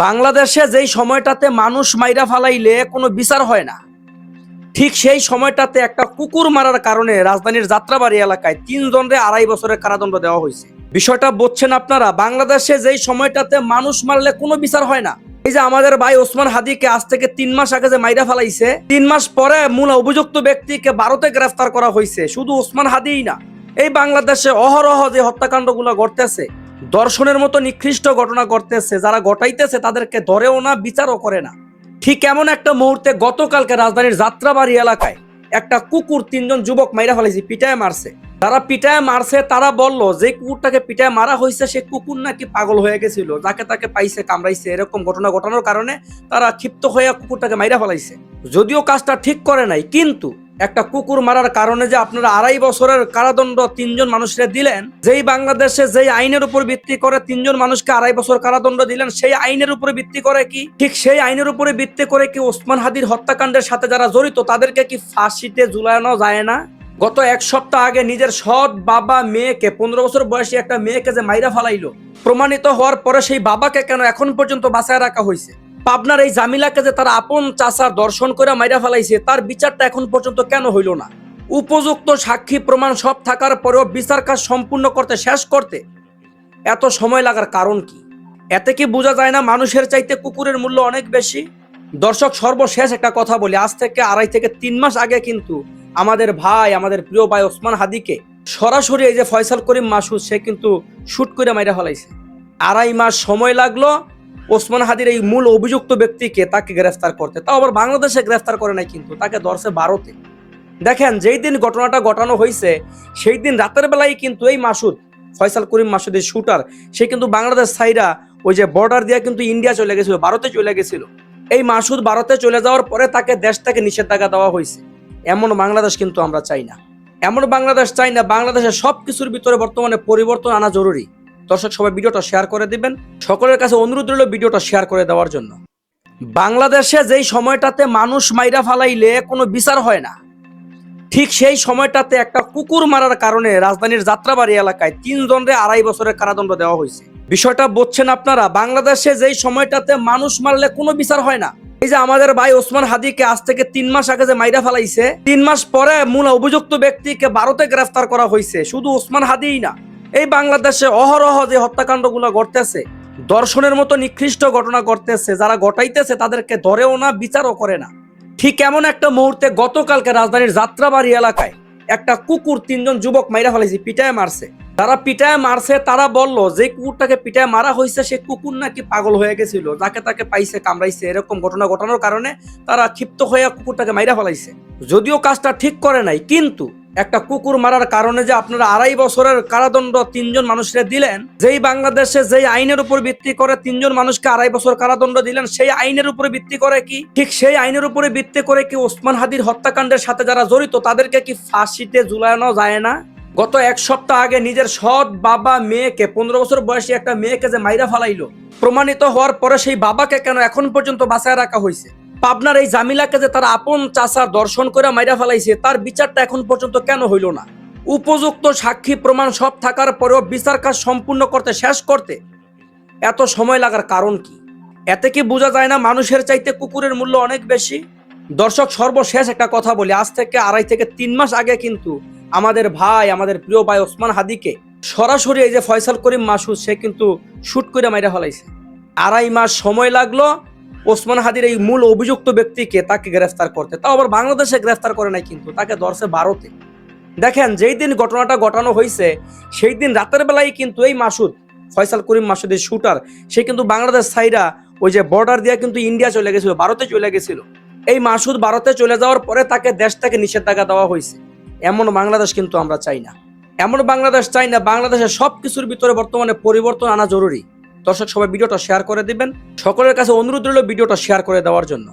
বাংলাদেশে যেই সময়টাতে মানুষ মাইরা ফালাইলে কোনো বিচার হয় না, ঠিক সেই সময়টাতে একটা কুকুর মারার কারণে রাজধানীর যাত্রাবাড়ি এলাকায় ৩ জনরে ২.৫ বছরের কারাদণ্ড দেওয়া হয়েছে। বিষয়টা বুঝছেন আপনারা? বাংলাদেশে যেই সময়টাতে মানুষ মারলে কোনো বিচার হয় না, এই যে আমাদের ভাই ওসমান হাদিকে আজ থেকে ৩ মাস আগে যে মাইরা ফালাইছে, ৩ মাস পরে মূল অভিযুক্ত ব্যক্তিকে ভারতে গ্রেফতার করা হয়েছে। শুধু ওসমান হাদিই না, এই বাংলাদেশে অহরহ যে হত্যাকাণ্ডগুলো ঘটতেছে, দর্শনের মতো নিকৃষ্ট ঘটনা ঘটতেছে, যারা ঘটাইতেছে তাদেরকে ধরেও না, বিচারও করে না। ঠিক এমন একটা মুহূর্তে গতকালকে রাজধানীর যাত্রাবাড়ি এলাকায় একটা কুকুর ৩ জন যুবক মাইরা ফেলাইছে, পিটায় মারছে। তারা পিটায় মারছে, তারা বলল যে কুকুরটাকে পিটায় মারা হয়েছে সে কুকুর নাকি পাগল হয়ে গেছিল, যাকে তাকে পাইছে কামড়াইছে। এরকম ঘটনা ঘটানোর কারণে তারা ক্ষিপ্ত হয়ে কুকুরটাকে মাইরা ফেলাইছে। যদিও কাজটা ঠিক করে নাই, কিন্তু একটা কুকুর মারার কারণে যে আপনারা ২.৫ বছরের কারাদণ্ড ৩ জন মানুষকে দিলেন, যেই বাংলাদেশে যেই আইনের উপর ভিত্তি করে ৩ জন মানুষকে ২.৫ বছর কারাদণ্ড দিলেন, সেই আইনের উপরে ভিত্তি করে কি, ঠিক সেই আইনের উপরে ভিত্তি করে কি ওসমান হাদির হত্যাকাণ্ডের সাথে যারা জড়িত তাদেরকে কি ফাঁসিতে ঝুলানো যায় না? গত ১ সপ্তাহ আগে নিজের সৎ বাবা মেয়েকে, ১৫ বছর বয়সী একটা মেয়েকে যে মাইরা ফালাইলো, প্রমাণিত হওয়ার পরে সেই বাবাকে কেন এখন পর্যন্ত বাঁচায় রাখা হয়েছে? পাবনার এই জামিলাকে যে তার আপন চাচার দর্শন করে মাইরা ফেলাইছে, তার বিচারটা এখন পর্যন্ত কেন হইল না? উপযুক্ত সাক্ষী প্রমাণ সব থাকার পরেও বিচার কাজ সম্পূর্ণ করতে, শেষ করতে এত সময় লাগার কারণ কি? এতে কি বোঝা যায় না মানুষের চাইতে কুকুরের মূল্য অনেক বেশি? দর্শক, সর্বশেষ একটা কথা বলি, আজ থেকে ২.৫ থেকে ৩ মাস আগে কিন্তু আমাদের ভাই, আমাদের প্রিয় ভাই ওসমান হাদিকে সরাসরি এই যে ফয়সাল করিম মাসুদ, সে কিন্তু শুট করে মাইরা ফেলাইছে। ২.৫ মাস সময় লাগলো ওসমান হাদির এই মূল অভিযুক্ত ব্যক্তিকে, তাকে গ্রেফতার করতে। তাও আবার বাংলাদেশে গ্রেফতার করে নাই, কিন্তু তাকে ধরছে ভারতে। দেখেন, যেই দিন ঘটনাটা ঘটানো হয়েছে সেই দিন রাতের বেলায় কিন্তু এই মাসুদ, ফয়সাল করিম মাসুদের শুটার, সে কিন্তু বাংলাদেশ সাইরা ওই যে বর্ডার দিয়ে কিন্তু ইন্ডিয়া চলে গেছিল, ভারতে চলে গেছিল। এই মাসুদ ভারতে চলে যাওয়ার পরে তাকে দেশ থেকে নিষেধাজ্ঞা দেওয়া হয়েছে। এমন বাংলাদেশ কিন্তু আমরা চাই না, এমন বাংলাদেশ চাই না। বাংলাদেশের সবকিছুর ভিতরে বর্তমানে পরিবর্তন আনা জরুরি। দর্শক, সবাই ভিডিওটা শেয়ার করে দিবেন। সকলের কাছে অনুরোধ রইল ভিডিওটা শেয়ার করে দেওয়ার জন্য। বাংলাদেশে যেই সময়টাতে মানুষ মাইরা ফালাইলে কোনো বিচার হয় না, ঠিক সেই সময়টাতে একটা কুকুর মারার কারণে রাজধানীর যাত্রাবাড়ি এলাকায় ৩ জনরে ২.৫ বছরের কারাদণ্ড দেওয়া হয়েছে। বিষয়টা বুঝছেন আপনারা? বাংলাদেশে যেই সময়টাতে মানুষ মারলে কোনো বিচার হয় না, এই যে আমাদের ভাই ওসমান হাদিকে আজ থেকে ৩ মাস আগে যে মাইরা ফেলাইছে, ৩ মাস পরে মূল অভিযুক্ত ব্যক্তিকে ভারতে গ্রেফতার করা হয়েছে। শুধু ওসমান হাদিই না, এই বাংলাদেশে অহরহ যে হত্যাকাণ্ডগুলো ঘটতেছে, দর্শনের মতো নিকৃষ্ট ঘটনা ঘটতেছে, যারা ঘটাইতেছে তাদেরকে ধরেও না, বিচারও করে না। ঠিক এমন একটা মুহূর্তে গতকালকে রাজধানীর যাত্রাবাড়ি এলাকায় একটা কুকুর ৩ জন যুবক মাইরা ফেলাইছে, পিটায় মারছে। তারা পিটায় মারছে, তারা বলল যে কুকুরটাকে পিটায় মারা হয়েছে সে কুকুর নাকি পাগল হয়ে গেছিল, যাকে তাকে পাইছে কামড়াইছে। এরকম ঘটনা ঘটানোর কারণে তারা ক্ষিপ্ত হয়ে কুকুরটাকে মাইরা ফেলাইছে। যদিও কাজটা ঠিক করে নাই, কিন্তু একটা কুকুর মারার কারণে যে আপনারা ২.৫ বছরের কারাদণ্ড ৩ জন মানুষকে দিলেন, যেই বাংলাদেশে যেই আইনের উপর ভিত্তি করে ৩ জন মানুষকে ২.৫ বছর কারাদণ্ড দিলেন, সেই আইনের উপরে ভিত্তি করে কি, ঠিক সেই আইনের উপরে ভিত্তি করে কি ওসমান হাদির হত্যাকাণ্ডের সাথে যারা জড়িত তাদেরকে কি ফাঁসিতে ঝুলানো যায় না? গত ১ সপ্তাহ আগে নিজের সৎ বাবা মেয়েকে, ১৫ বছর বয়সী একটা মেয়েকে যে মাইরা ফালাইলো, প্রমাণিত হওয়ার পরে সেই বাবাকে কেন এখন পর্যন্ত বাঁচায় রাখা হয়েছে? পাবনার এই জামিলাকে যে তার আপন চাচার দর্শন করে মাইরা ফেলাইছে, তার বিচারটা এখন পর্যন্ত কেন হইল না? উপযুক্ত সাক্ষী প্রমাণ সব থাকার পরেও বিচার কাজ সম্পূর্ণ করতে, শেষ করতে এত সময় লাগার কারণ কি? এতে কি বোঝা যায় না মানুষের চাইতে কুকুরের মূল্য অনেক বেশি? দর্শক, সর্বশেষ একটা কথা বলি, আজ থেকে ২.৫ থেকে ৩ মাস আগে কিন্তু আমাদের ভাই, আমাদের প্রিয় ভাই ওসমান হাদিকে সরাসরি এই যে ফয়সাল করিম মাসুদ, সে কিন্তু শুট করে মাইরা ফেলাইছে। ২.৫ মাস সময় লাগলো ওসমান হাদির এই মূল অভিযুক্ত ব্যক্তিকে, তাকে গ্রেফতার করতে। তাও আবার বাংলাদেশে গ্রেফতার করে নাই, কিন্তু তাকে ধরছে ভারতে। দেখেন, যেই দিন ঘটনাটা ঘটানো হয়েছে সেই দিন রাতের বেলায় কিন্তু এই মাসুদ, ফয়সাল করিম মাসুদের শুটার, সে কিন্তু বাংলাদেশ সাইরা ওই যে বর্ডার দিয়ে কিন্তু ইন্ডিয়া চলে গেছিল, ভারতে চলে গেছিল। এই মাসুদ ভারতে চলে যাওয়ার পরে তাকে দেশ থেকে নিষেধাজ্ঞা দেওয়া হয়েছে। এমন বাংলাদেশ কিন্তু আমরা চাই না, এমন বাংলাদেশ চাই না। বাংলাদেশের সবকিছুর ভিতরে বর্তমানে পরিবর্তন আনা জরুরি। দর্শক, সবাই ভিডিওটা শেয়ার করে দিবেন। সকলের কাছে অনুরোধ রইল ভিডিওটা শেয়ার করে দেওয়ার জন্য।